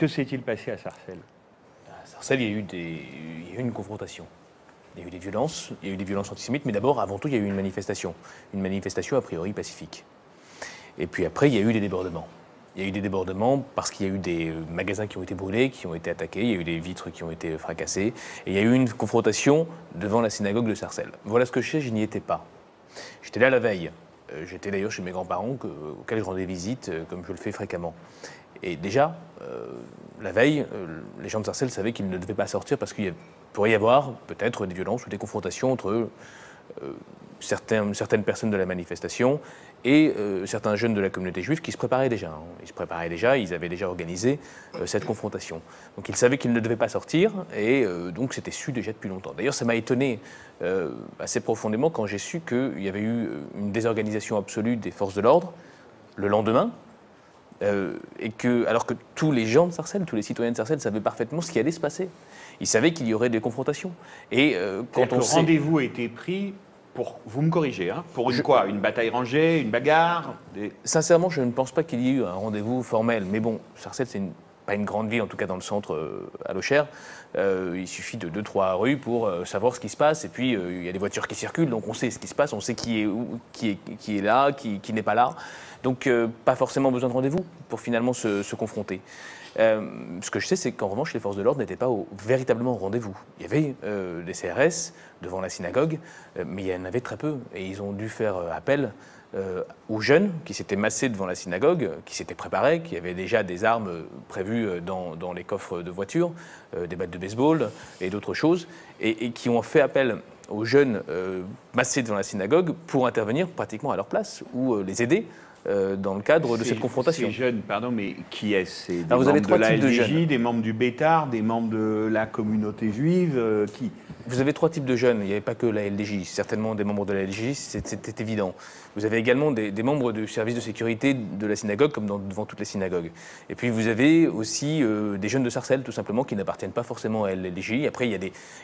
que s'est-il passé à Sarcelles? À Sarcelles, il y a eu une confrontation. Il y a eu des violences, antisémites, mais d'abord, avant tout, il y a eu une manifestation a priori pacifique. Et puis après, il y a eu des débordements. Il y a eu des débordements parce qu'il y a eu des magasins qui ont été brûlés, qui ont été attaqués, il y a eu des vitres qui ont été fracassées, et il y a eu une confrontation devant la synagogue de Sarcelles. Voilà ce que je sais, je n'y étais pas. J'étais là la veille. J'étais d'ailleurs chez mes grands-parents, auxquels je rendais visite, comme je le fais fréquemment. Et déjà, la veille, les gens de Sarcelles savaient qu'ils ne devaient pas sortir parce qu'il pourrait y avoir peut-être des violences ou des confrontations entre certaines personnes de la manifestation et certains jeunes de la communauté juive qui se préparaient déjà. Ils se préparaient déjà, ils avaient déjà organisé cette confrontation. Donc ils savaient qu'ils ne devaient pas sortir et donc c'était su déjà depuis longtemps. D'ailleurs, ça m'a étonné assez profondément quand j'ai su qu'il y avait eu une désorganisation absolue des forces de l'ordre le lendemain. Et alors que tous les gens de Sarcelles, tous les citoyens de Sarcelles savaient parfaitement ce qui allait se passer. Ils savaient qu'il y aurait des confrontations. Et quand le rendez-vous a été pris pour, vous me corrigez, hein, pour quoi? Une bataille rangée, une bagarre Sincèrement, je ne pense pas qu'il y ait eu un rendez-vous formel. Mais bon, Sarcelles, c'est pas une grande ville, en tout cas dans le centre, à l'Auxerre. Il suffit de 2-3 rues pour savoir ce qui se passe. Et puis, il y a des voitures qui circulent, donc on sait ce qui se passe, on sait qui est là, qui n'est pas là. Donc, pas forcément besoin de rendez-vous pour finalement se confronter. Ce que je sais, c'est qu'en revanche, les forces de l'ordre n'étaient pas véritablement au rendez-vous. Il y avait des CRS devant la synagogue, mais il y en avait très peu. Et ils ont dû faire appel aux jeunes qui s'étaient massés devant la synagogue, qui s'étaient préparés, qui avaient déjà des armes prévues dans les coffres de voiture, des battes de baseball et d'autres choses, et qui ont fait appel aux jeunes massés devant la synagogue pour intervenir pratiquement à leur place ou les aider dans le cadre de cette confrontation. Ces jeunes, pardon, mais qui est-ce? C'est des vous membres avez 3 de la types de LDJ, jeunes. des membres du Bétard, des membres de la communauté juive, qui? Vous avez 3 types de jeunes, il n'y avait pas que la LDJ, certainement des membres de la LDJ, c'était évident. Vous avez également des membres du service de sécurité de la synagogue, comme devant toutes les synagogues. Et puis vous avez aussi des jeunes de Sarcelles, tout simplement, qui n'appartiennent pas forcément à la LDJ. Après, il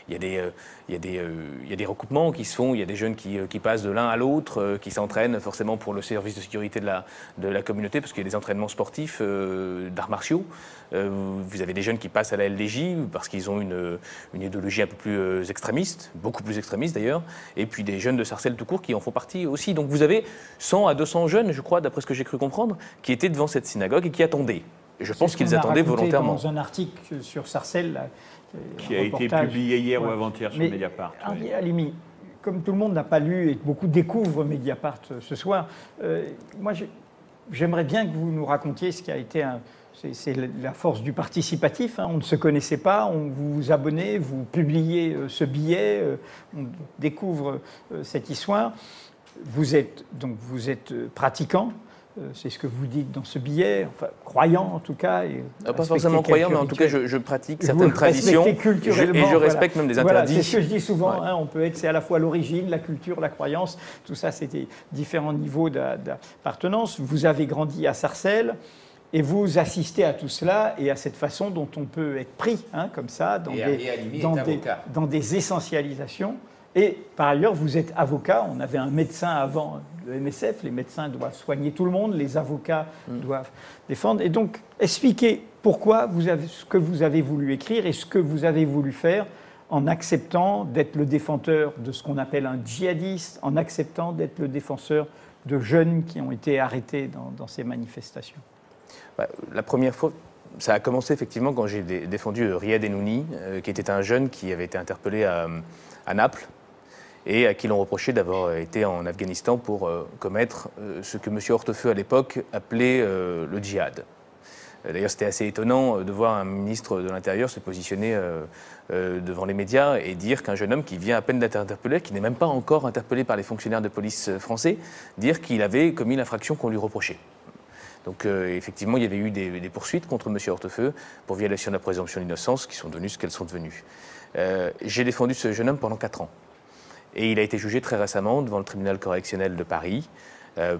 y a des recoupements qui se font, il y a des jeunes qui passent de l'un à l'autre, qui s'entraînent forcément pour le service de sécurité de la communauté, parce qu'il y a des entraînements sportifs d'arts martiaux. Vous avez des jeunes qui passent à la LDJ parce qu'ils ont une idéologie un peu plus extrémiste, beaucoup plus extrémiste d'ailleurs, et puis des jeunes de Sarcelles tout court qui en font partie aussi. Donc vous avez 100 à 200 jeunes, je crois, d'après ce que j'ai cru comprendre, qui étaient devant cette synagogue et qui attendaient. Et je pense qu'ils attendaient volontairement. Dans un article sur Sarcelles, là, qui a été publié hier ou avant-hier sur Mediapart. Halimi, comme tout le monde n'a pas lu et beaucoup découvrent Mediapart ce soir, moi j'aimerais bien que vous nous racontiez ce qui a été c'est la force du participatif. Hein. On ne se connaissait pas, vous vous abonnez, vous publiez ce billet, on découvre cette histoire. Vous êtes pratiquant, c'est ce que vous dites dans ce billet, enfin croyant en tout cas. Pas forcément croyant, mais en tout cas je pratique certaines traditions et je respecte même des interdits. Voilà, c'est ce que je dis souvent, hein, on peut être, c'est à la fois l'origine, la culture, la croyance, tout ça c'est des différents niveaux d'appartenance. Vous avez grandi à Sarcelles. Et vous assistez à tout cela et à cette façon dont on peut être pris, hein, comme ça, dans des essentialisations. Et par ailleurs, vous êtes avocat. On avait un médecin avant le MSF. Les médecins doivent soigner tout le monde. Les avocats doivent défendre. Et donc, expliquez pourquoi ce que vous avez voulu écrire et ce que vous avez voulu faire en acceptant d'être le défenseur de ce qu'on appelle un djihadiste, en acceptant d'être le défenseur de jeunes qui ont été arrêtés dans ces manifestations. La première fois, ça a commencé effectivement quand j'ai défendu Riyad Enouni, qui était un jeune qui avait été interpellé à Naples et à qui l'on reprochait d'avoir été en Afghanistan pour commettre ce que M. Hortefeux à l'époque appelait le djihad. D'ailleurs, c'était assez étonnant de voir un ministre de l'Intérieur se positionner devant les médias et dire qu'un jeune homme qui vient à peine d'être interpellé, qui n'est même pas encore interpellé par les fonctionnaires de police français, dire qu'il avait commis l'infraction qu'on lui reprochait. Donc effectivement, il y avait eu des poursuites contre M. Hortefeux pour violation de la présomption d'innocence qui sont devenues ce qu'elles sont devenues. J'ai défendu ce jeune homme pendant 4 ans. Et il a été jugé très récemment devant le tribunal correctionnel de Paris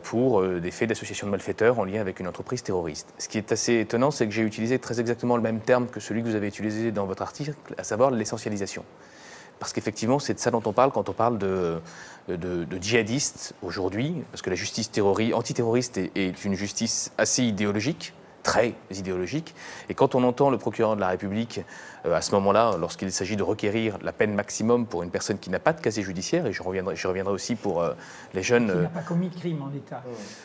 pour des faits d'association de malfaiteurs en lien avec une entreprise terroriste. Ce qui est assez étonnant, c'est que j'ai utilisé très exactement le même terme que celui que vous avez utilisé dans votre article, à savoir l'essentialisation. Parce qu'effectivement, c'est de ça dont on parle quand on parle de djihadistes aujourd'hui, parce que la justice antiterroriste est une justice assez idéologique, très idéologique. Et quand on entend le procureur de la République, à ce moment-là, lorsqu'il s'agit de requérir la peine maximum pour une personne qui n'a pas de casier judiciaire, et je reviendrai aussi pour les jeunes... Qui n'a pas commis de crime en État.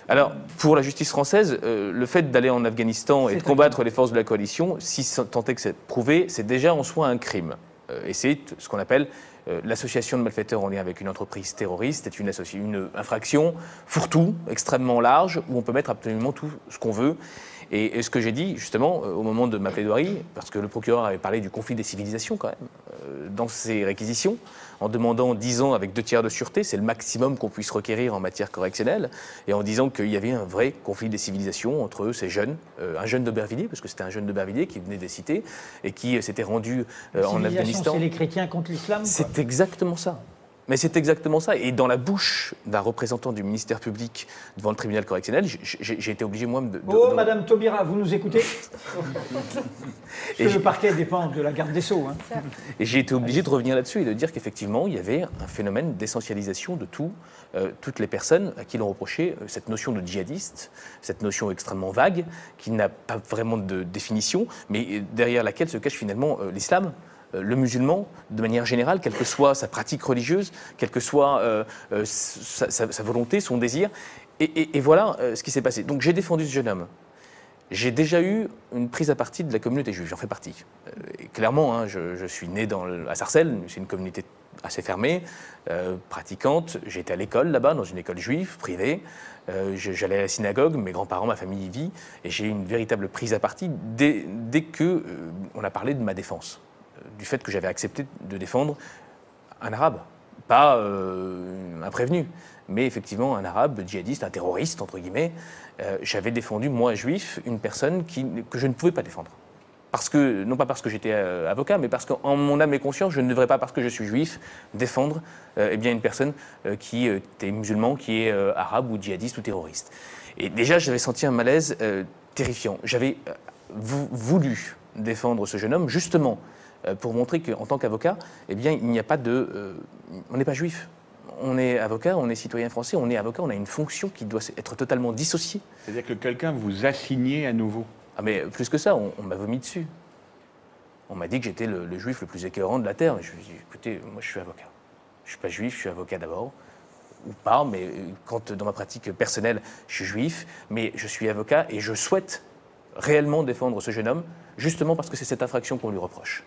Alors, pour la justice française, le fait d'aller en Afghanistan et de combattre les forces de la coalition, si tant est que c'est prouvé, c'est déjà en soi un crime. Et c'est ce qu'on appelle l'association de malfaiteurs en lien avec une entreprise terroriste. C'est une infraction fourre-tout, extrêmement large, où on peut mettre absolument tout ce qu'on veut. Et ce que j'ai dit, justement, au moment de ma plaidoirie, parce que le procureur avait parlé du conflit des civilisations, quand même, dans ses réquisitions, en demandant 10 ans avec 2 tiers de sûreté, c'est le maximum qu'on puisse requérir en matière correctionnelle, et en disant qu'il y avait un vrai conflit des civilisations entre ces jeunes, un jeune d'Aubervilliers, parce que c'était un jeune d'Aubervilliers qui venait des cités, et qui s'était rendu en Afghanistan. C'est les chrétiens contre l'islam, quoi. C'est exactement ça. Mais c'est exactement ça. Et dans la bouche d'un représentant du ministère public devant le tribunal correctionnel, j'ai été obligé, moi, Madame Taubira, vous nous écoutez? Parce que le parquet dépend de la garde des Sceaux. Hein. Et j'ai été obligé de revenir là-dessus et de dire qu'effectivement, il y avait un phénomène d'essentialisation de toutes les personnes à qui l'on reprochait cette notion de djihadiste, cette notion extrêmement vague, qui n'a pas vraiment de définition, mais derrière laquelle se cache finalement l'islam. Le musulman, de manière générale, quelle que soit sa pratique religieuse, quelle que soit sa volonté, son désir. Et voilà ce qui s'est passé. Donc j'ai défendu ce jeune homme. J'ai déjà eu une prise à partie de la communauté juive, j'en fais partie. Et clairement, hein, je suis né à Sarcelles, c'est une communauté assez fermée, pratiquante. J'ai été à l'école là-bas, dans une école juive, privée. J'allais à la synagogue, mes grands-parents, ma famille y vit. Et j'ai eu une véritable prise à partie dès qu'on a parlé de ma défense. Du fait que j'avais accepté de défendre un arabe, pas un prévenu, mais effectivement un arabe djihadiste, un terroriste, entre guillemets. J'avais défendu, moi, juif, une personne que je ne pouvais pas défendre. Non pas parce que j'étais avocat, mais parce qu'en mon âme et conscience, je ne devrais pas, parce que je suis juif, défendre une personne qui était musulman, qui est arabe ou djihadiste ou terroriste. Et déjà, j'avais senti un malaise terrifiant. J'avais voulu défendre ce jeune homme, justement, pour montrer qu'en tant qu'avocat, il n'y a pas on n'est pas juif. On est avocat, on est citoyen français, on est avocat, on a une fonction qui doit être totalement dissociée. C'est-à-dire que quelqu'un vous assignait à nouveau? Ah mais plus que ça, on m'a vomi dessus. On m'a dit que j'étais le juif le plus écœurant de la Terre. Je me suis dit, écoutez, moi je suis avocat. Je ne suis pas juif, je suis avocat d'abord. Ou pas, mais quand dans ma pratique personnelle, je suis juif, mais je suis avocat et je souhaite réellement défendre ce jeune homme, justement parce que c'est cette infraction qu'on lui reproche.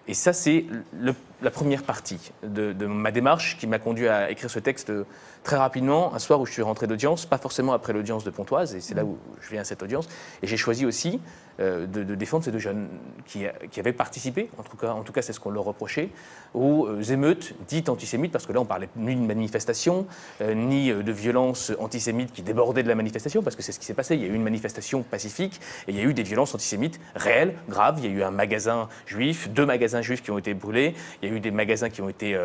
Et ça, c'est la première partie de ma démarche qui m'a conduit à écrire ce texte très rapidement, un soir où je suis rentré d'audience, pas forcément après l'audience de Pontoise, et c'est là où je viens à cette audience. Et j'ai choisi aussi de défendre ces 2 jeunes qui avaient participé, en tout cas c'est ce qu'on leur reprochait, aux émeutes dites antisémites, parce que là on parlait ni d'une manifestation, ni de violences antisémites qui débordaient de la manifestation, parce que c'est ce qui s'est passé. Il y a eu une manifestation pacifique, et il y a eu des violences antisémites réelles, graves. Il y a eu un magasin juif, 2 magasins juifs qui ont été brûlés, il y a eu des magasins qui ont été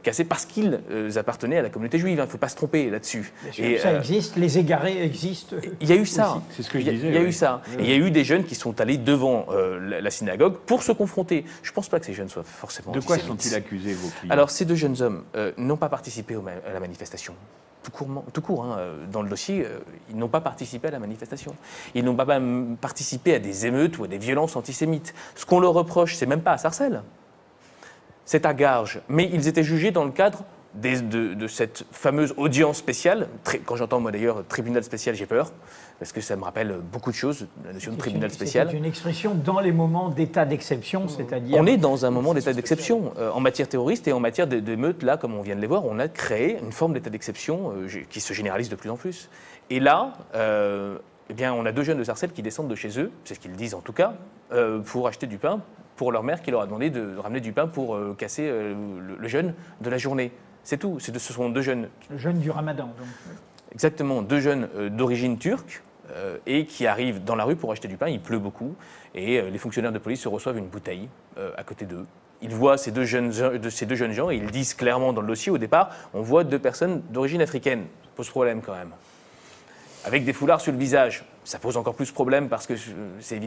cassés parce qu'ils appartenaient à la communauté juive. Il ne faut pas se tromper là-dessus. Et ça existe, les égarés existent. Il y a eu ça. C'est ce que je disais. Il y a eu ça. Et il y a eu des jeunes qui sont allés devant la synagogue pour se confronter. Je ne pense pas que ces jeunes soient forcément De quoi antisémites. sont-ils accusés, vos clients? Alors, ces 2 jeunes hommes n'ont pas participé à la manifestation. Tout court hein. Dans le dossier, ils n'ont pas participé à la manifestation. Ils n'ont pas même participé à des émeutes ou à des violences antisémites. Ce qu'on leur reproche, c'est même pas à Sarcelles. C'est à Garges. Mais ils étaient jugés dans le cadre de cette fameuse audience spéciale. Quand j'entends, moi d'ailleurs, tribunal spécial, j'ai peur, parce que ça me rappelle beaucoup de choses, la notion de tribunal spécial. C'est une expression dans les moments d'état d'exception, c'est-à-dire... On est dans un moment d'état d'exception. En matière terroriste et en matière d'émeutes, là, comme on vient de les voir, on a créé une forme d'état d'exception qui se généralise de plus en plus. Et là, on a 2 jeunes de Sarcelles qui descendent de chez eux, c'est ce qu'ils disent en tout cas, pour acheter du pain pour leur mère qui leur a demandé de ramener du pain pour casser le jeûne de la journée. C'est tout. Ce sont 2 jeunes. Le jeûne du Ramadan, donc. Exactement, 2 jeunes d'origine turque et qui arrivent dans la rue pour acheter du pain. Il pleut beaucoup et les fonctionnaires de police se reçoivent une bouteille à côté d'eux. Ils voient ces deux jeunes gens et ils disent clairement dans le dossier au départ, on voit 2 personnes d'origine africaine. Ça pose problème quand même. Avec des foulards sur le visage. Ça pose encore plus problème parce que c'est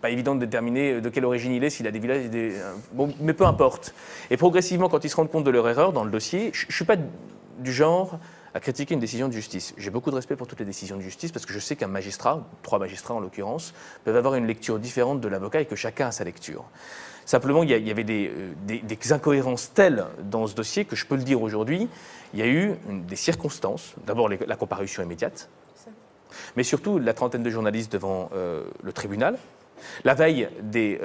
pas évident de déterminer de quelle origine il est, s'il a des villages, bon, mais peu importe. Et progressivement, quand ils se rendent compte de leur erreur dans le dossier, je ne suis pas du genre à critiquer une décision de justice. J'ai beaucoup de respect pour toutes les décisions de justice parce que je sais qu'un magistrat, 3 magistrats en l'occurrence, peuvent avoir une lecture différente de l'avocat et que chacun a sa lecture. Simplement, il y avait des incohérences telles dans ce dossier que je peux le dire aujourd'hui, il y a eu des circonstances, d'abord la comparution immédiate, mais surtout la trentaine de journalistes devant le tribunal, la veille des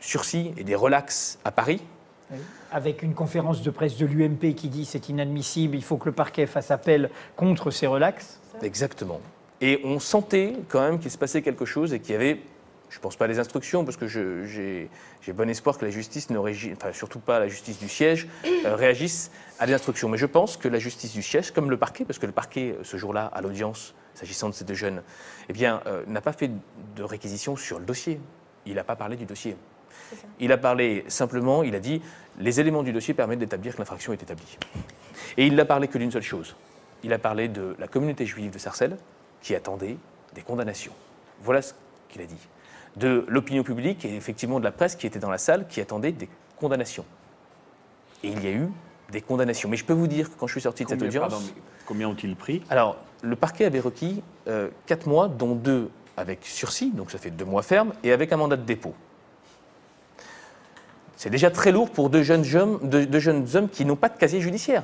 sursis et des relax à Paris. Oui. Avec une conférence de presse de l'UMP qui dit c'est inadmissible, il faut que le parquet fasse appel contre ces relax. Exactement. Et on sentait quand même qu'il se passait quelque chose et qu'il y avait, je ne pense pas à des instructions, parce que j'ai bon espoir que la justice ne réagisse, enfin surtout pas la justice du siège, réagisse à des instructions. Mais je pense que la justice du siège, comme le parquet, parce que le parquet, ce jour-là, à l'audience, s'agissant de ces 2 jeunes, eh bien, n'a pas fait de réquisition sur le dossier. Il n'a pas parlé du dossier. Il a parlé simplement, il a dit, les éléments du dossier permettent d'établir que l'infraction est établie. Et il n'a parlé que d'une seule chose. Il a parlé de la communauté juive de Sarcelles qui attendait des condamnations. Voilà ce qu'il a dit. De l'opinion publique et effectivement de la presse qui était dans la salle qui attendait des condamnations. Et il y a eu des condamnations. Mais je peux vous dire que quand je suis sorti de cette audience... Pardon, combien ont-ils pris? Alors, le parquet avait requis 4 mois, dont 2 avec sursis, donc ça fait 2 mois fermes, et avec un mandat de dépôt. C'est déjà très lourd pour 2 jeunes hommes qui n'ont pas de casier judiciaire.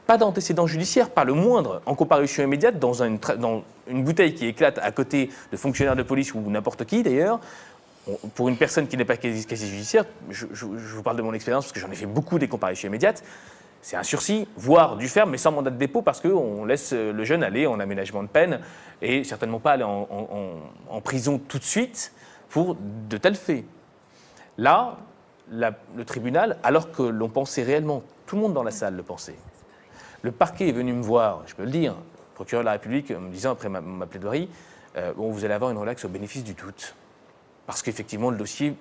Pas d'antécédents judiciaires, pas le moindre, en comparution immédiate, dans une bouteille qui éclate à côté de fonctionnaires de police ou n'importe qui d'ailleurs. Pour une personne qui n'est pas casier judiciaire, je vous parle de mon expérience parce que j'en ai fait beaucoup des comparutions immédiates, c'est un sursis, voire du ferme, mais sans mandat de dépôt parce qu'on laisse le jeune aller en aménagement de peine et certainement pas aller en prison tout de suite pour de tels faits. Là, le tribunal, alors que l'on pensait réellement, tout le monde dans la salle le pensait, le parquet est venu me voir, je peux le dire, le procureur de la République, me disant après ma plaidoirie, bon, vous allez avoir une relaxe au bénéfice du doute. Parce qu'effectivement, le dossier,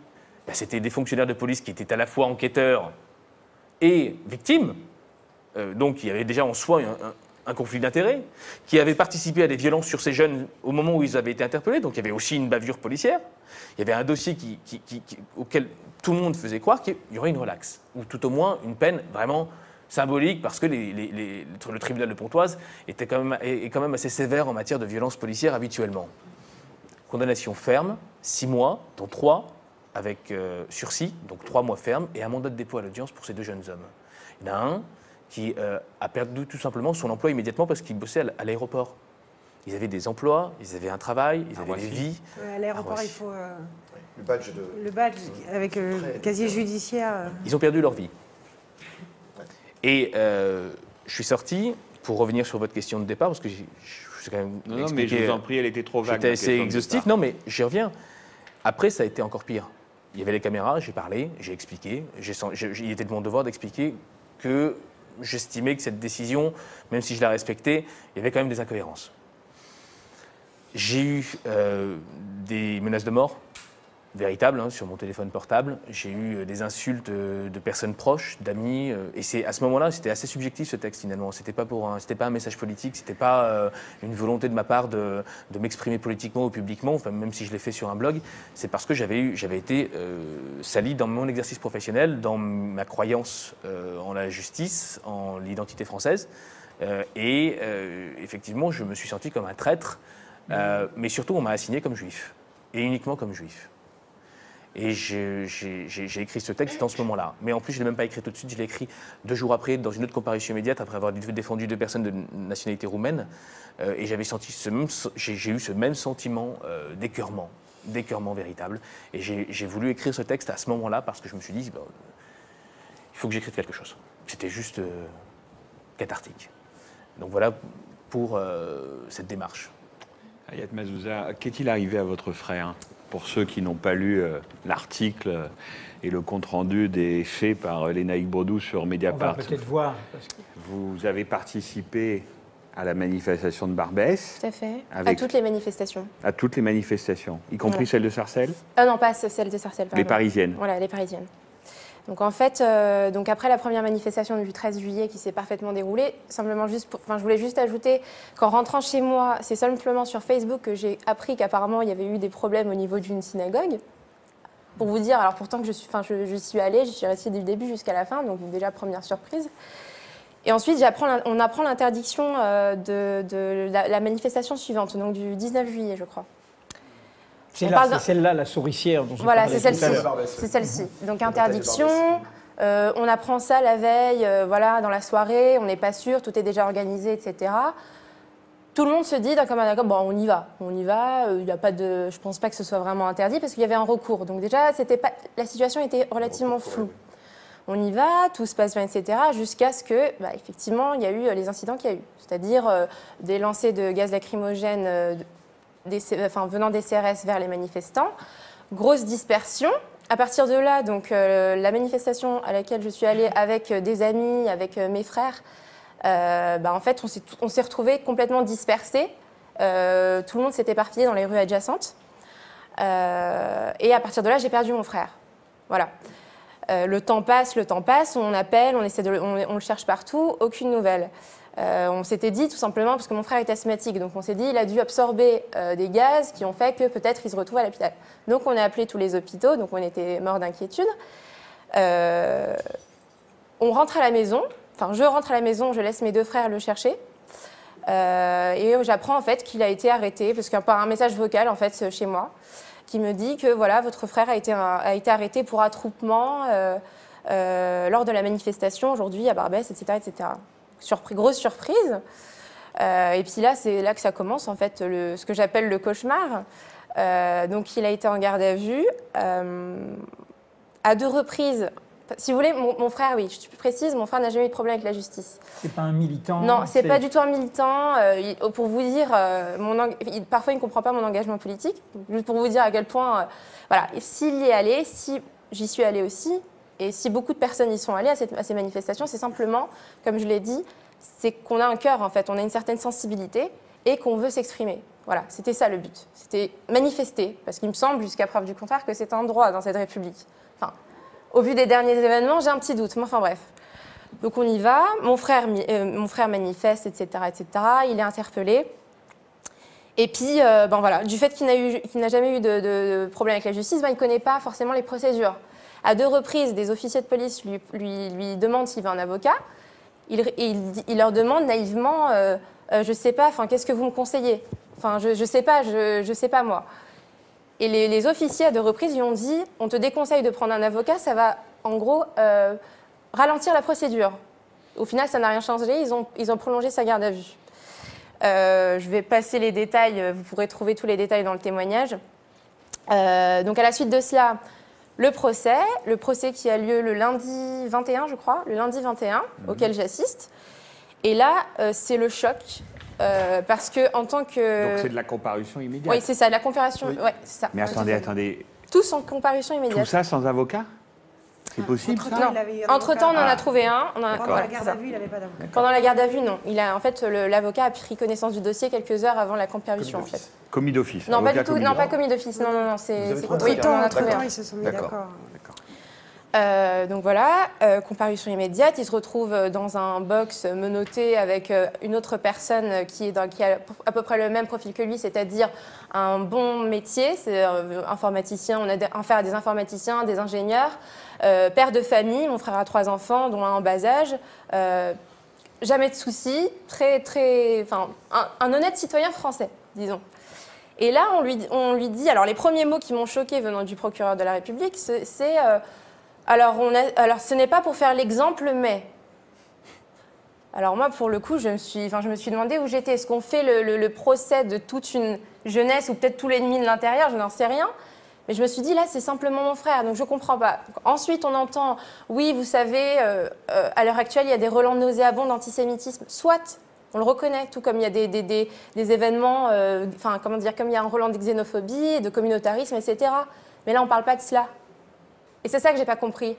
c'était des fonctionnaires de police qui étaient à la fois enquêteurs et victimes. Donc il y avait déjà en soi un conflit d'intérêts, qui avait participé à des violences sur ces jeunes au moment où ils avaient été interpellés. Donc il y avait aussi une bavure policière. Il y avait un dossier auquel tout le monde faisait croire qu'il y aurait une relaxe, ou tout au moins une peine vraiment symbolique, parce que le tribunal de Pontoise est quand même assez sévère en matière de violence policière habituellement. Condamnation ferme, 6 mois, dont 3 avec sursis, donc 3 mois ferme, et un mandat de dépôt à l'audience pour ces 2 jeunes hommes. Il y en a un qui a perdu tout simplement son emploi immédiatement parce qu'il bossait à l'aéroport. Ils avaient des emplois, ils avaient un travail, ils avaient des vies. À l'aéroport, il faut le badge avec le casier judiciaire. Ils ont perdu leur vie. Et je suis sorti, pour revenir sur votre question de départ, parce que je sais quand même non, mais je vous en prie, elle était trop vague. J'étais assez exhaustif. Non, mais j'y reviens. Après, ça a été encore pire. Il y avait les caméras, j'ai parlé, j'ai expliqué. Il était de mon devoir d'expliquer que j'estimais que cette décision, même si je la respectais, il y avait quand même des incohérences. J'ai eu des menaces de mort véritables sur mon téléphone portable. J'ai eu des insultes de personnes proches, d'amis. Et c'est à ce moment-là, c'était assez subjectif ce texte finalement. C'était pas un message politique, c'était pas une volonté de ma part de m'exprimer politiquement ou publiquement, enfin, même si je l'ai fait sur un blog. C'est parce que j'avais été sali dans mon exercice professionnel, dans ma croyance en la justice, en l'identité française. Et effectivement, je me suis senti comme un traître. Mais surtout, on m'a assigné comme juif, et uniquement comme juif. Et j'ai écrit ce texte dans ce moment-là. Mais en plus, je ne l'ai même pas écrit tout de suite, je l'ai écrit 2 jours après, dans une autre comparution immédiate, après avoir défendu 2 personnes de nationalité roumaine. Et j'ai eu ce même sentiment d'écœurement véritable. Et j'ai voulu écrire ce texte à ce moment-là, parce que je me suis dit, il faut que j'écrive quelque chose. C'était juste cathartique. Donc voilà pour cette démarche. Hayat Mazouza, qu'est-il arrivé à votre frère? Pour ceux qui n'ont pas lu l'article et le compte-rendu des faits par Lénaïque Baudou sur Mediapart. On va peut-être voir. Vous avez participé à la manifestation de Barbès. Tout à fait. À toutes les manifestations. À toutes les manifestations, y compris celle de Sarcelles? Non, pas celle de Sarcelles, pardon. Les parisiennes. Voilà, les parisiennes. Donc en fait, après la première manifestation du 13 juillet qui s'est parfaitement déroulée, simplement je voulais juste ajouter qu'en rentrant chez moi, c'est simplement sur Facebook que j'ai appris qu'apparemment il y avait eu des problèmes au niveau d'une synagogue. Pour vous dire, alors pourtant que je suis allée, je suis restée du début jusqu'à la fin, donc déjà première surprise. Et ensuite, on apprend l'interdiction de la manifestation suivante, donc du 19 juillet, je crois. C'est celle-là, la souricière dont je voilà, parlais c'est tout à celle-ci. l'heure. C'est celle-ci. Donc interdiction, on apprend ça la veille, voilà, dans la soirée, on n'est pas sûr, tout est déjà organisé, etc. Tout le monde se dit d'un commun accord, bon, on y va, il y a pas de, je pense pas que ce soit vraiment interdit parce qu'il y avait un recours. Donc déjà, la situation était relativement floue. On y va, tout se passe bien, etc. Jusqu'à ce que, effectivement, il y a eu les incidents qu'il y a eu. C'est-à-dire des lancers de gaz lacrymogène venant des CRS vers les manifestants. Grosse dispersion. À partir de là, donc, la manifestation à laquelle je suis allée avec des amis, avec mes frères, en fait, on s'est retrouvés complètement dispersés. Tout le monde s'est éparpillé dans les rues adjacentes. Et à partir de là, j'ai perdu mon frère. Voilà. Le temps passe, on appelle, on le cherche partout, aucune nouvelle. On s'était dit tout simplement, parce que mon frère est asthmatique, donc on s'est dit il a dû absorber des gaz qui ont fait que peut-être il se retrouve à l'hôpital. Donc on a appelé tous les hôpitaux, donc on était morts d'inquiétude. On rentre à la maison, je rentre à la maison, je laisse mes 2 frères le chercher. Et j'apprends en fait qu'il a été arrêté, parce qu'il y a un message vocal en fait chez moi, qui me dit que voilà, votre frère a été arrêté pour attroupement lors de la manifestation aujourd'hui à Barbès, etc. etc. Grosse surprise. Et puis là, c'est là que ça commence, en fait, ce que j'appelle le cauchemar. Donc, il a été en garde à vue. À 2 reprises, si vous voulez, mon frère, oui, je suis plus précise, mon frère n'a jamais eu de problème avec la justice. C'est pas un militant? Non, c'est pas du tout un militant. Pour vous dire, parfois, il ne comprend pas mon engagement politique. Juste pour vous dire à quel point, voilà, s'il y est allé, si j'y suis allée aussi, et si beaucoup de personnes y sont allées à ces manifestations, c'est simplement, comme je l'ai dit, c'est qu'on a un cœur, en fait, on a une certaine sensibilité et qu'on veut s'exprimer. Voilà, c'était ça le but. C'était manifester, parce qu'il me semble, jusqu'à preuve du contraire, que c'est un droit dans cette République. Enfin, au vu des derniers événements, j'ai un petit doute, mais enfin bref. Donc on y va, mon frère manifeste, etc., etc., il est interpellé. Et puis, voilà, du fait qu'il n'a jamais eu de problème avec la justice, il ne connaît pas forcément les procédures. À 2 reprises, des officiers de police lui demandent s'il veut un avocat. Il leur demande naïvement, je ne sais pas, qu'est-ce que vous me conseillez? Je ne sais pas moi. Et les officiers à 2 reprises lui ont dit, on te déconseille de prendre un avocat, ça va en gros ralentir la procédure. Au final, ça n'a rien changé, ils ont prolongé sa garde à vue. Je vais passer les détails, vous pourrez trouver tous les détails dans le témoignage. Donc à la suite de cela, le procès qui a lieu le lundi 21, je crois, auquel j'assiste. Et là, c'est le choc, parce que en tant que... Donc c'est de la comparution immédiate? Oui, c'est ça, de la comparution, oui. Ouais, c'est ça. Mais attendez. Tous en comparution immédiate. Tout ça sans avocat? C'est possible, ça? Entre-temps, on en a trouvé un. Pendant la garde à vue, il n'avait pas d'avocat. Pendant la garde à vue, non. En fait, l'avocat a pris connaissance du dossier quelques heures avant la comparution, en fait. Commis d'office? Non, pas du tout. Non, pas commis d'office. Non. Entre-temps, ils se sont mis d'accord. Donc voilà, comparution immédiate. Il se retrouve dans un box menotté avec une autre personne qui a à peu près le même profil que lui, c'est-à-dire un bon métier, c'est informaticien. On a affaire à des informaticiens, des ingénieurs, père de famille. Mon frère a 3 enfants, dont un en bas âge. Jamais de soucis, un honnête citoyen français, disons. Et là, on lui dit, alors les premiers mots qui m'ont choquée venant du procureur de la République, c'est alors ce n'est pas pour faire l'exemple, mais... Alors moi, pour le coup, je me suis demandé où j'étais. Est-ce qu'on fait le procès de toute une jeunesse ou peut-être tout l'ennemi de l'intérieur? Je n'en sais rien. Mais je me suis dit, là, c'est simplement mon frère, donc je ne comprends pas. Ensuite, on entend, oui, vous savez, à l'heure actuelle, il y a des relents nauséabonds d'antisémitisme. Soit, on le reconnaît, tout comme il y a des événements, comme il y a un relant de xénophobie, de communautarisme, etc. Mais là, on ne parle pas de cela. Et c'est ça que je n'ai pas compris.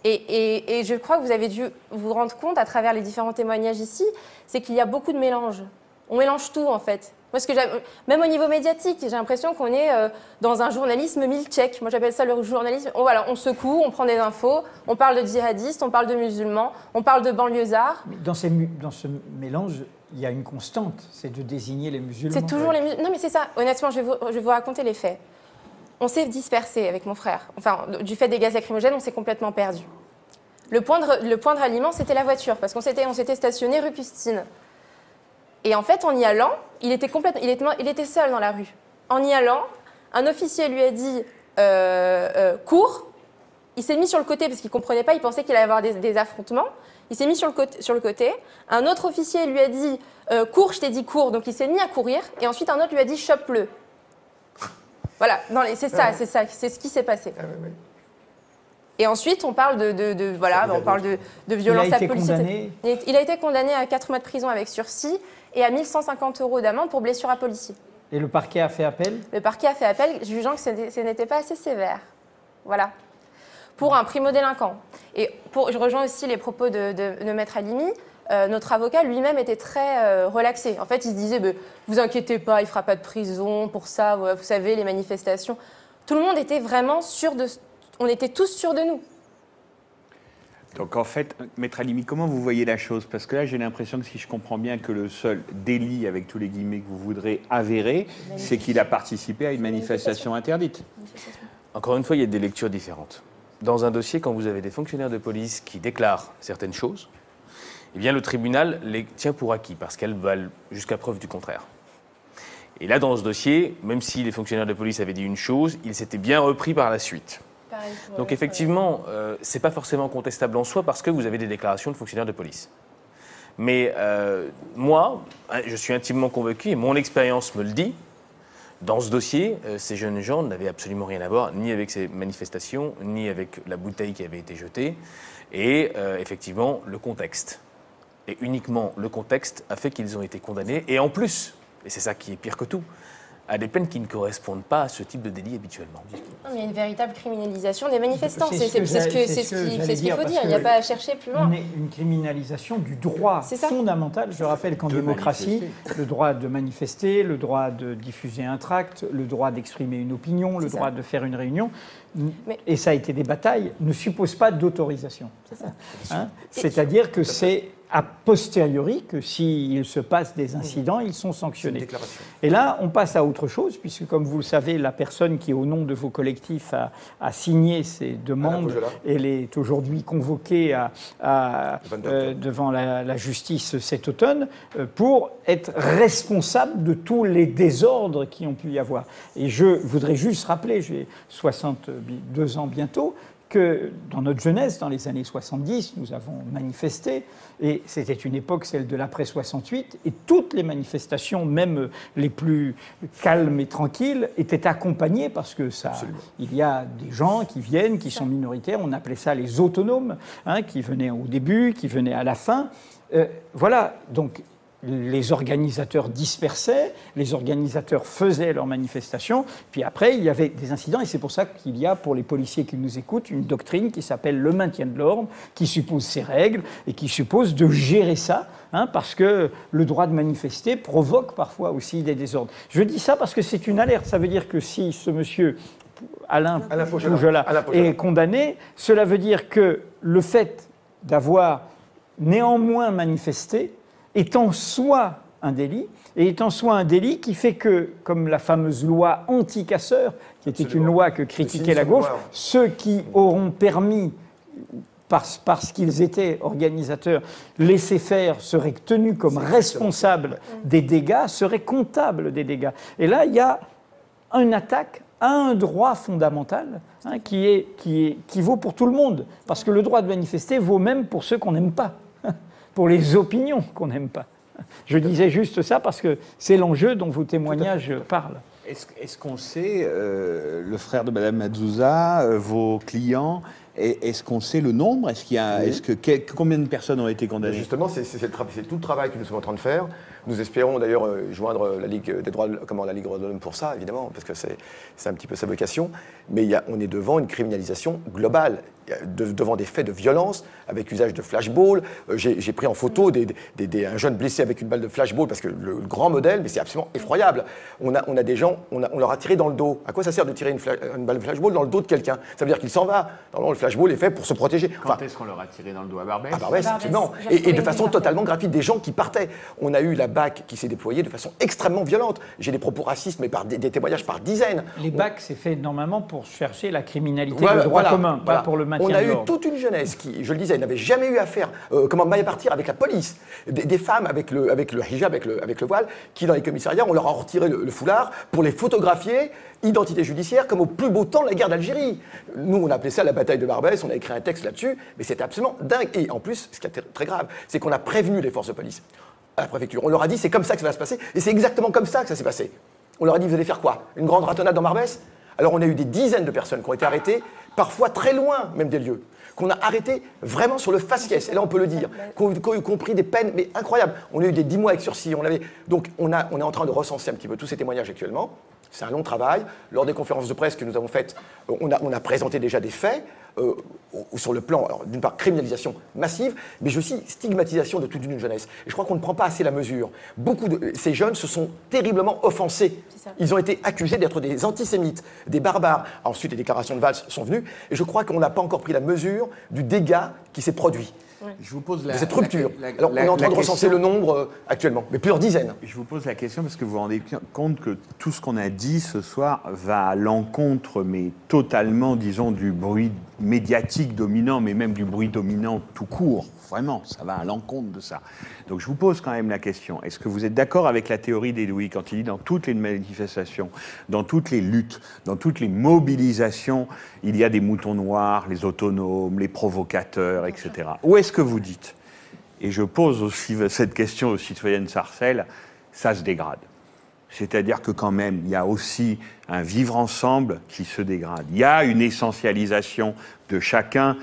Et je crois que vous avez dû vous rendre compte, à travers les différents témoignages ici, c'est qu'il y a beaucoup de mélange. On mélange tout, en fait. Moi, même au niveau médiatique, j'ai l'impression qu'on est dans un journalisme milcheck. Moi, j'appelle ça le journalisme. On secoue, on prend des infos, on parle de djihadistes, on parle de musulmans, on parle de banlieusards. Mais dans ce mélange, il y a une constante, c'est de désigner les musulmans. C'est toujours les musulmans. Non, mais c'est ça. Honnêtement, je vais vous raconter les faits. On s'est dispersé avec mon frère. Du fait des gaz lacrymogènes, on s'est complètement perdu. Le point de ralliement, c'était la voiture, parce qu'on s'était stationné rue Custine. Et en fait, en y allant, il était seul dans la rue. En y allant, un officier lui a dit cours. Il s'est mis sur le côté parce qu'il ne comprenait pas, il pensait qu'il allait y avoir des affrontements. Il s'est mis sur le côté. Un autre officier lui a dit cours, je t'ai dit cours. Donc il s'est mis à courir. Et ensuite, un autre lui a dit chope-le. Voilà, c'est ce qui s'est passé. Ah, oui. Et ensuite, on parle de violence à police. Il a été condamné à 4 mois de prison avec sursis et à 1 150 € d'amende pour blessure à policier. Et le parquet a fait appel? Le parquet a fait appel, jugeant que ce n'était pas assez sévère. Voilà. Pour un primo-délinquant. Et je rejoins aussi les propos de Maître Halimi. Notre avocat lui-même était très relaxé. En fait, il se disait vous inquiétez pas, il ne fera pas de prison pour ça, vous savez, les manifestations. Tout le monde était vraiment sûr on était tous sûrs de nous. Donc en fait, Maître Halimi, comment vous voyez la chose? Parce que là, j'ai l'impression que si je comprends bien que le seul délit, avec tous les guillemets que vous voudrez avérer, c'est qu'il a participé à une manifestation interdite. Encore une fois, il y a des lectures différentes. Dans un dossier, quand vous avez des fonctionnaires de police qui déclarent certaines choses, eh bien le tribunal les tient pour acquis parce qu'elles valent jusqu'à preuve du contraire. Et là, dans ce dossier, même si les fonctionnaires de police avaient dit une chose, ils s'étaient bien repris par la suite. Donc effectivement, ce n'est pas forcément contestable en soi parce que vous avez des déclarations de fonctionnaires de police. Mais moi, je suis intimement convaincu, et mon expérience me le dit, dans ce dossier, ces jeunes gens n'avaient absolument rien à voir, ni avec ces manifestations, ni avec la bouteille qui avait été jetée. Et effectivement, le contexte. Et uniquement le contexte a fait qu'ils ont été condamnés. Et en plus, et c'est ça qui est pire que tout, à des peines qui ne correspondent pas à ce type de délit habituellement. Il y a une véritable criminalisation des manifestants. C'est ce qu'il faut dire. Il n'y a pas à chercher plus loin. On est une criminalisation du droit fondamental. Je rappelle qu'en démocratie, le droit de manifester, le droit de diffuser un tract, le droit d'exprimer une opinion, le droit de faire une réunion, et ça a été des batailles, ne suppose pas d'autorisation. C'est-à-dire que c'est a posteriori que s'il se passe des incidents, ils sont sanctionnés. Et là, on passe à autre chose, puisque comme vous le savez, la personne qui, au nom de vos collectifs, a signé ces demandes, elle est aujourd'hui convoquée devant la justice cet automne pour être responsable de tous les désordres qui ont pu y avoir. Et je voudrais juste rappeler, j'ai 62 ans bientôt, que dans notre jeunesse, dans les années 70, nous avons manifesté, et c'était une époque, celle de l'après-68, et toutes les manifestations, même les plus calmes et tranquilles, étaient accompagnées, parce que il y a des gens qui viennent, qui sont minoritaires, on appelait ça les autonomes, qui venaient au début, qui venaient à la fin. Voilà, donc les organisateurs dispersaient, les organisateurs faisaient leurs manifestations, puis après, il y avait des incidents, et c'est pour ça qu'il y a, pour les policiers qui nous écoutent, une doctrine qui s'appelle le maintien de l'ordre, qui suppose ces règles, et qui suppose de gérer ça, parce que le droit de manifester provoque parfois aussi des désordres. Je dis ça parce que c'est une alerte, ça veut dire que si ce monsieur Alain Poujala est condamné, cela veut dire que le fait d'avoir néanmoins manifesté est en soi un délit, et est en soi un délit qui fait que, comme la fameuse loi anti-casseurs, qui était une loi que critiquait la gauche, ceux qui auront permis, parce qu'ils étaient organisateurs, laisser faire, seraient tenus comme responsables des dégâts, seraient comptables des dégâts. Et là, il y a une attaque à un droit fondamental qui vaut pour tout le monde, parce que le droit de manifester vaut même pour ceux qu'on n'aime pas, pour les opinions qu'on n'aime pas. Je disais juste ça parce que c'est l'enjeu dont vos témoignages parlent. Est-ce qu'on sait, le frère de Mme Mazzouza, vos clients, est-ce qu'on sait le nombre? Combien de personnes ont été condamnées? Justement, c'est tout le travail que nous sommes en train de faire. Nous espérons d'ailleurs joindre la Ligue des droits de l'homme pour ça, évidemment, parce que c'est un petit peu sa vocation. Mais on est devant une criminalisation globale, devant des faits de violence, avec usage de flashball. J'ai pris en photo un jeune blessé avec une balle de flashball, parce que le grand modèle, mais c'est absolument effroyable. On a des gens, on leur a tiré dans le dos. À quoi ça sert de tirer une balle de flashball dans le dos de quelqu'un? Ça veut dire qu'il s'en va. Normalement, le flashball est fait pour se protéger. Quand est-ce qu'on leur a tiré dans le dos? À Barbès? À Barbès, absolument. Et de façon totalement gratuite, des gens qui partaient. On a eu la BAC qui s'est déployée de façon extrêmement violente. J'ai des propos racistes, mais des témoignages par dizaines. Les BAC, c'est fait normalement pour chercher la criminalité, le droit commun, pas pour le maintien On a de eu l'ordre. toute une jeunesse qui, je le disais, n'avait jamais eu affaire, maille à partir avec la police. Des femmes avec le hijab, avec le voile, qui dans les commissariats, on leur a retiré le foulard pour les photographier, identité judiciaire, comme au plus beau temps de la guerre d'Algérie. Nous, on appelait ça la bataille de Barbès, on a écrit un texte là-dessus, mais c'était absolument dingue. Et en plus, ce qui est très grave, c'est qu'on a prévenu les forces de police à la préfecture. On leur a dit, c'est comme ça que ça va se passer, et c'est exactement comme ça que ça s'est passé. On leur a dit, vous allez faire quoi? Une grande ratonnade dans Barbès? Alors on a eu des dizaines de personnes qui ont été arrêtées, parfois très loin même des lieux, qu'on a arrêtées vraiment sur le faciès, et là on peut le dire, qui ont pris des peines mais incroyables. On a eu des 10 mois avec sursis, donc on est en train de recenser un petit peu tous ces témoignages actuellement. C'est un long travail. Lors des conférences de presse que nous avons faites, on a présenté déjà des faits sur le plan, d'une part, criminalisation massive, mais aussi stigmatisation de toute une jeunesse. Et je crois qu'on ne prend pas assez la mesure. Beaucoup de ces jeunes se sont terriblement offensés. Ils ont été accusés d'être des antisémites, des barbares. Ensuite, les déclarations de Valls sont venues. Et je crois qu'on n'a pas encore pris la mesure du dégât qui s'est produit. Je vous pose de cette rupture. Alors, on est en train de recenser le nombre actuellement, mais plusieurs dizaines. Je vous pose la question parce que vous vous rendez compte que tout ce qu'on a dit ce soir va à l'encontre, mais totalement, disons, du bruit médiatique dominant, mais même du bruit dominant tout court. Vraiment, ça va à l'encontre de ça. Donc je vous pose quand même la question. Est-ce que vous êtes d'accord avec la théorie d'Edoui quand il dit dans toutes les manifestations, dans toutes les luttes, dans toutes les mobilisations, il y a des moutons noirs, les autonomes, les provocateurs, etc. Ou est-ce que vous dites, et je pose aussi cette question aux citoyennes Sarcelles, ça se dégrade? C'est-à-dire que quand même, il y a aussi un vivre ensemble qui se dégrade. Il y a une essentialisation de chacun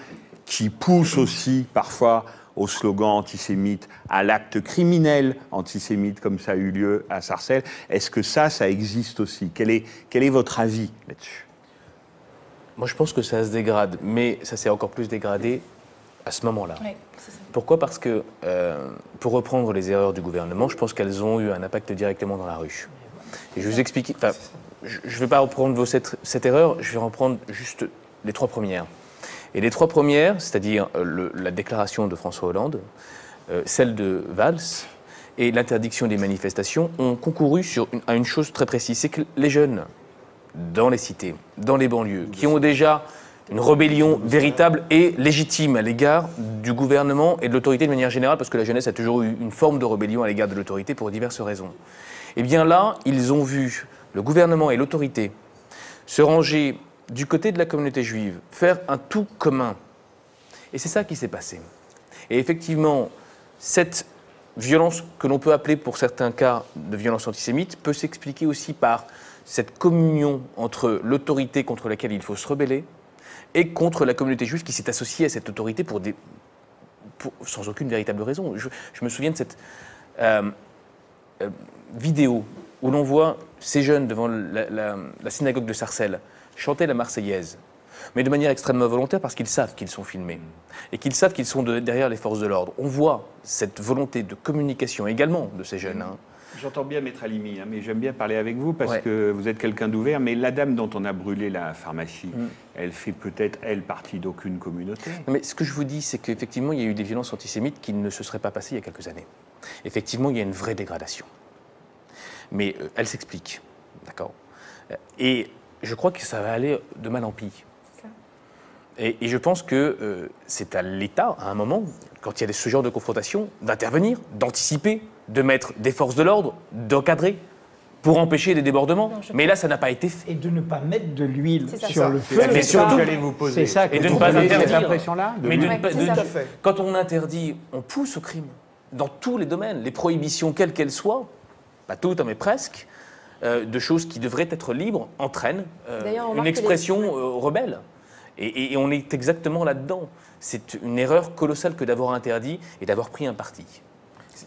qui pousse aussi parfois au slogan antisémite, à l'acte criminel antisémite comme ça a eu lieu à Sarcelles. Est-ce que ça existe aussi? Quel est votre avis là-dessus? Moi, je pense que ça se dégrade, mais ça s'est encore plus dégradé à ce moment-là. Oui, c'est ça. Pourquoi? Parce que, pour reprendre les erreurs du gouvernement, je pense qu'elles ont eu un impact directement dans la rue. Et je vais vous expliquer... je ne vais pas reprendre cette erreur, je vais reprendre juste les 3 premières. Et les 3 premières, c'est-à-dire la déclaration de François Hollande, celle de Valls et l'interdiction des manifestations, ont concouru à une chose très précise, c'est que les jeunes, dans les cités, dans les banlieues, qui ont déjà une rébellion véritable et légitime à l'égard du gouvernement et de l'autorité de manière générale, parce que la jeunesse a toujours eu une forme de rébellion à l'égard de l'autorité pour diverses raisons. Et bien là, ils ont vu le gouvernement et l'autorité se ranger du côté de la communauté juive, faire un tout commun. Et c'est ça qui s'est passé. Et effectivement, cette violence que l'on peut appeler pour certains cas de violence antisémite peut s'expliquer aussi par cette communion entre l'autorité contre laquelle il faut se rebeller et contre la communauté juive qui s'est associée à cette autorité sans aucune véritable raison. Je me souviens de cette vidéo où l'on voit ces jeunes devant la synagogue de Sarcelles chanter la Marseillaise, mais de manière extrêmement volontaire parce qu'ils savent qu'ils sont filmés et qu'ils savent qu'ils sont derrière les forces de l'ordre. On voit cette volonté de communication également de ces jeunes. J'entends bien Maître Halimi, mais j'aime bien parler avec vous parce que vous êtes quelqu'un d'ouvert, mais la dame dont on a brûlé la pharmacie, elle fait peut-être, elle, partie d'aucune communauté. Mais ce que je vous dis, c'est qu'effectivement, il y a eu des violences antisémites qui ne se seraient pas passées il y a quelques années. Effectivement, il y a une vraie dégradation. Mais elle s'explique, d'accord? Et je crois que ça va aller de mal en pis. Et je pense que c'est à l'État, à un moment, quand il y a ce genre de confrontation, d'intervenir, d'anticiper, de mettre des forces de l'ordre, d'encadrer, pour empêcher des débordements. Mais là, ça n'a pas été fait. Et de ne pas mettre de l'huile sur le feu. Mais surtout, j'allais vous poser. C'est ça et de ne pas interdire. Cette impression-là. Quand on interdit, on pousse au crime. Dans tous les domaines. Les prohibitions, quelles qu'elles soient, pas toutes, mais presque, de choses qui devraient être libres, entraînent une expression rebelle. Et on est exactement là-dedans. C'est une erreur colossale que d'avoir interdit et d'avoir pris un parti.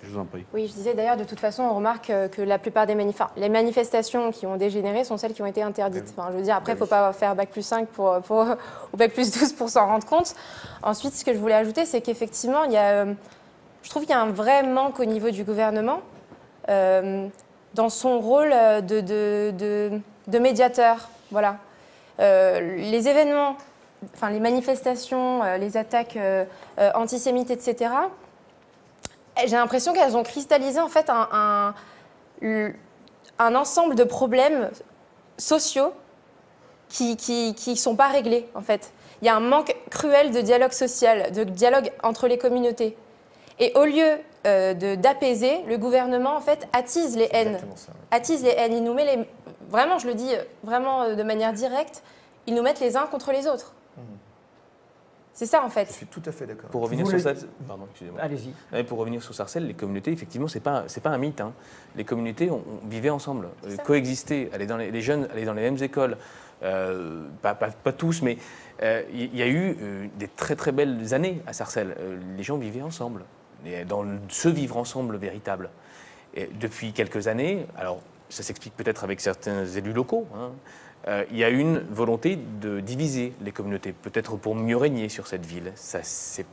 Je vous en prie. Oui, je disais d'ailleurs, de toute façon, on remarque que la plupart des les manifestations qui ont dégénéré sont celles qui ont été interdites. Enfin, je veux dire, après, il ne faut pas faire Bac+5 ou Bac+12 pour s'en rendre compte. Ensuite, ce que je voulais ajouter, c'est qu'effectivement, je trouve qu'il y a un vrai manque au niveau du gouvernement dans son rôle de médiateur. Voilà. Les événements, enfin les manifestations, les attaques antisémites, etc., j'ai l'impression qu'elles ont cristallisé en fait un ensemble de problèmes sociaux qui sont pas réglés, en fait. Il y a un manque cruel de dialogue social, de dialogue entre les communautés. Et au lieu d'apaiser, le gouvernement, en fait, attise les haines. Attise les haines. Il nous met les... Vraiment, je le dis vraiment de manière directe, ils nous mettent les uns contre les autres. C'est ça, en fait. Je suis tout à fait d'accord. Pour revenir sur Sarcelles, pardon, excusez-moi. Allez-y. Pour revenir sur Sarcelles, les communautés, effectivement, c'est pas un mythe. Hein. Les communautés, on vivait ensemble, coexistaient, les jeunes allaient dans les mêmes écoles. Pas tous, mais il y a eu des très très belles années à Sarcelles. Les gens vivaient ensemble, dans ce vivre ensemble véritable. Et depuis quelques années, alors ça s'explique peut-être avec certains élus locaux, hein, il y a une volonté de diviser les communautés, peut-être pour mieux régner sur cette ville. Ça ne s'est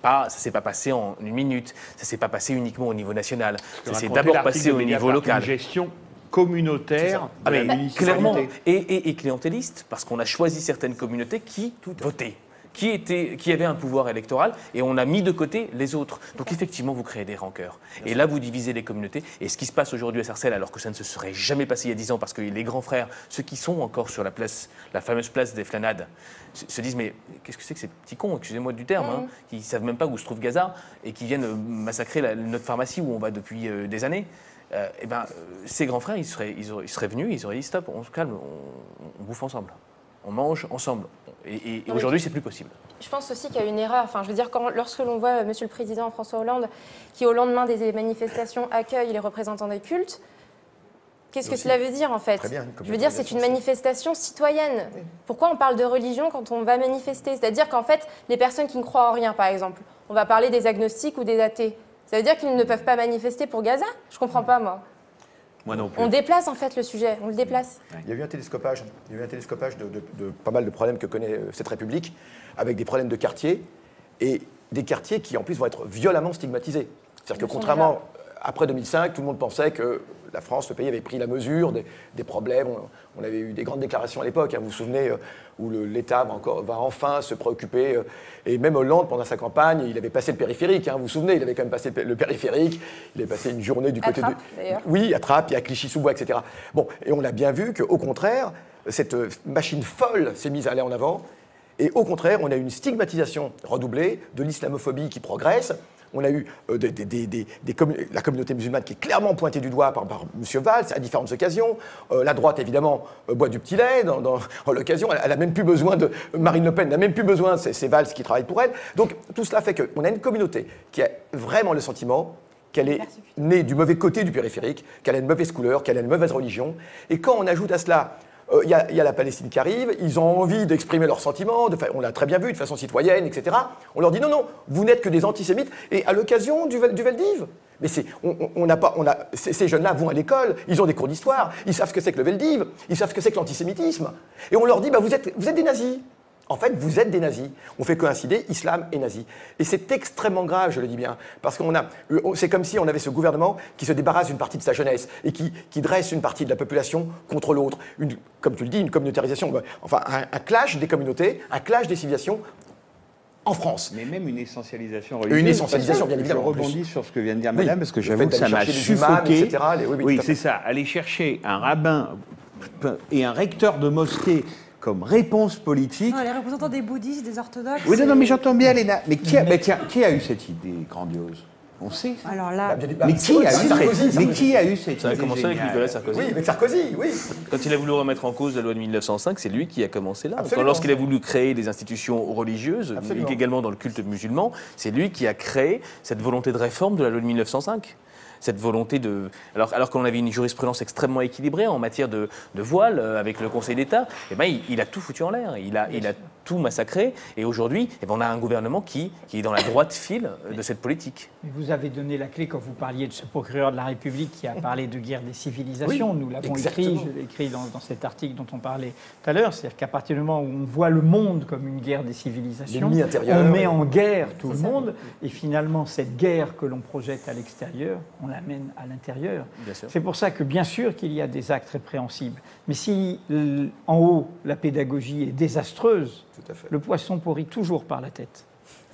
pas passé en une minute, ça ne s'est pas passé uniquement au niveau national, ça s'est d'abord passé au niveau local. Une gestion communautaire de la municipalité. Clairement, et clientéliste, parce qu'on a choisi certaines communautés qui votaient, qui avaient un pouvoir électoral, et on a mis de côté les autres. Donc effectivement, vous créez des rancœurs. Et là, vous divisez les communautés. Et ce qui se passe aujourd'hui à Sarcelles, alors que ça ne se serait jamais passé il y a 10 ans, parce que les grands frères, ceux qui sont encore sur la place, la fameuse place des Flanades, se disent, mais qu'est-ce que c'est que ces petits cons, excusez-moi du terme, hein, qui ne savent même pas où se trouve Gaza, et qui viennent massacrer notre pharmacie où on va depuis des années. Ces grands frères, ils seraient venus, ils auraient dit stop, on se calme, on bouffe ensemble, on mange ensemble. Et aujourd'hui, c'est plus possible. Je pense aussi qu'il y a une erreur. Enfin, je veux dire, lorsque l'on voit Monsieur le Président François Hollande, qui au lendemain des manifestations accueille les représentants des cultes, qu'est-ce que cela veut dire en fait? Très bien, je veux dire, c'est une manifestation citoyenne. Oui. Pourquoi on parle de religion quand on va manifester? C'est-à-dire qu'en fait, les personnes qui ne croient en rien, par exemple, on va parler des agnostiques ou des athées. Ça veut dire qu'ils ne peuvent pas manifester pour Gaza? Je ne comprends pas, moi. Moi non plus. On déplace en fait le sujet, on le déplace. Il y a eu un télescopage, de pas mal de problèmes que connaît cette République, avec des problèmes de quartier, et des quartiers qui en plus vont être violemment stigmatisés. C'est-à-dire que contrairement, après 2005, tout le monde pensait que la France, le pays, avait pris la mesure des problèmes. On avait eu des grandes déclarations à l'époque, hein, vous vous souvenez, où l'État va enfin se préoccuper. Et même Hollande, pendant sa campagne, il avait passé le périphérique. Hein, vous vous souvenez, il avait quand même passé le périphérique. Il avait passé une journée du côté de... d'ailleurs. Oui, à Trappes, et à Clichy-sous-Bois, etc. Bon, et on a bien vu qu'au contraire, cette machine folle s'est mise à aller en avant. Et au contraire, on a eu une stigmatisation redoublée de l'islamophobie qui progresse. On a eu la communauté musulmane qui est clairement pointée du doigt par M. Valls à différentes occasions. La droite, évidemment, boit du petit lait dans l'occasion. Elle n'a même plus besoin de... Marine Le Pen n'a même plus besoin de ces Valls qui travaillent pour elle. Donc tout cela fait qu'on a une communauté qui a vraiment le sentiment qu'elle est née du mauvais côté du périphérique, qu'elle a une mauvaise couleur, qu'elle a une mauvaise religion. Et quand on ajoute à cela... Il y a la Palestine qui arrive, ils ont envie d'exprimer leurs sentiments, on l'a très bien vu, de façon citoyenne, etc. On leur dit non, vous n'êtes que des antisémites, et à l'occasion du Veldiv. Mais ces jeunes-là vont à l'école, ils ont des cours d'histoire, ils savent ce que c'est que le Veldiv, ils savent ce que c'est que l'antisémitisme. Et on leur dit, vous êtes des nazis. En fait, vous êtes des nazis. On fait coïncider islam et nazis. Et c'est extrêmement grave, je le dis bien, parce c'est comme si on avait ce gouvernement qui se débarrasse d'une partie de sa jeunesse et qui dresse une partie de la population contre l'autre. Comme tu le dis, une communautarisation, enfin un clash des communautés, un clash des civilisations en France. Mais même une essentialisation religieuse. Une essentialisation, bien évidemment. Je rebondis sur ce que vient de dire Madame, parce que j'avoue que ça m'a suffoqué. Etc. Oui, c'est ça. Aller chercher un rabbin et un recteur de mosquée comme réponse politique. Non, les représentants des bouddhistes, des orthodoxes. Oui, non, mais j'entends bien, Léna. Mais qui a eu cette idée grandiose? On sait. Alors là, mais qui a eu cette idée? Ça a commencé avec Nicolas Sarkozy. Oui, avec Sarkozy, oui. Quand il a voulu remettre en cause la loi de 1905, c'est lui qui a commencé là. Lorsqu'il a voulu créer des institutions religieuses, également dans le culte musulman, c'est lui qui a créé cette volonté de réforme de la loi de 1905. Cette volonté de... Alors qu'on avait une jurisprudence extrêmement équilibrée en matière de voile avec le Conseil d'État, il a tout foutu en l'air, il a tout massacré. Et aujourd'hui, on a un gouvernement qui est dans la droite file de cette politique. Mais vous avez donné la clé quand vous parliez de ce procureur de la République qui a parlé de guerre des civilisations. Oui, nous l'avons écrit, je l'ai écrit dans cet article dont on parlait tout à l'heure. C'est-à-dire qu'à partir du moment où on voit le monde comme une guerre des civilisations, on met en guerre tout le monde. Et finalement, cette guerre que l'on projette à l'extérieur, on l'amène à l'intérieur. C'est pour ça que, bien sûr, qu'il y a des actes répréhensibles. Mais si, en haut, la pédagogie est désastreuse, le poisson pourrit toujours par la tête.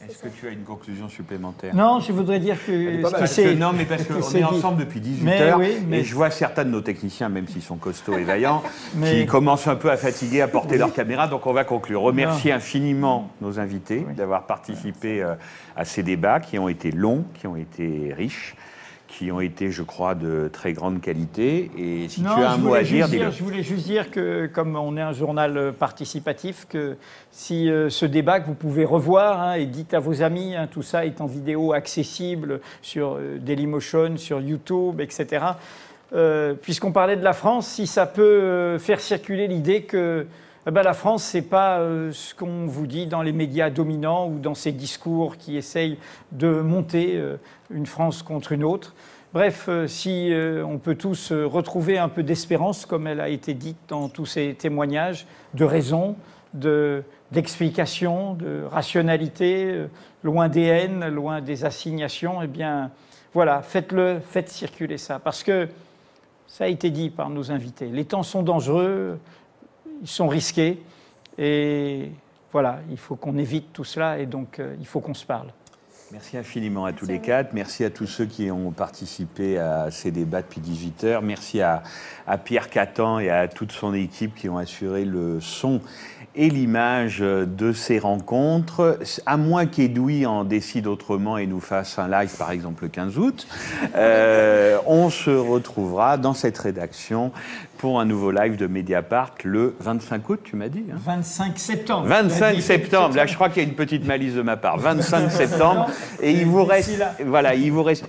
Est-ce que tu as une conclusion supplémentaire? Non, je voudrais dire que... pas mal. Non, mais parce qu'on est ensemble depuis 18 heures, et je vois certains de nos techniciens, même s'ils sont costauds et vaillants, qui commencent un peu à fatiguer, à porter leur caméra, donc on va conclure. Remercier infiniment nos invités d'avoir participé à ces débats qui ont été longs, qui ont été riches, qui ont été, je crois, de très grande qualité. Et si tu as un mot à dire, dis-le. Je voulais juste dire que, comme on est un journal participatif, que si ce débat que vous pouvez revoir, et dites à vos amis, tout ça est en vidéo accessible sur Dailymotion, sur YouTube, etc. Puisqu'on parlait de la France, si ça peut faire circuler l'idée que la France, ce n'est pas ce qu'on vous dit dans les médias dominants ou dans ces discours qui essayent de monter une France contre une autre. Bref, si on peut tous retrouver un peu d'espérance, comme elle a été dite dans tous ces témoignages, de raison, d'explication, de rationalité, loin des haines, loin des assignations, eh bien, voilà, faites-le, faites circuler ça. Parce que, ça a été dit par nos invités, les temps sont dangereux, ils sont risqués, et voilà, il faut qu'on évite tout cela, et donc il faut qu'on se parle. Merci infiniment à tous les quatre. Merci à tous ceux qui ont participé à ces débats depuis 18 heures. Merci à Pierre Catan et à toute son équipe qui ont assuré le son et l'image de ces rencontres. À moins qu'Edoui en décide autrement et nous fasse un live, par exemple, le 15 août, on se retrouvera dans cette rédaction pour un nouveau live de Mediapart le 25 août, tu m'as dit 25 septembre. 25 septembre. Là, je crois qu'il y a une petite malice de ma part. 25 septembre. Et il vous reste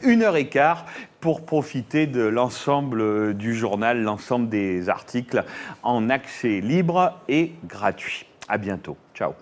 1h15 pour profiter de l'ensemble du journal, l'ensemble des articles en accès libre et gratuit. À bientôt. Ciao.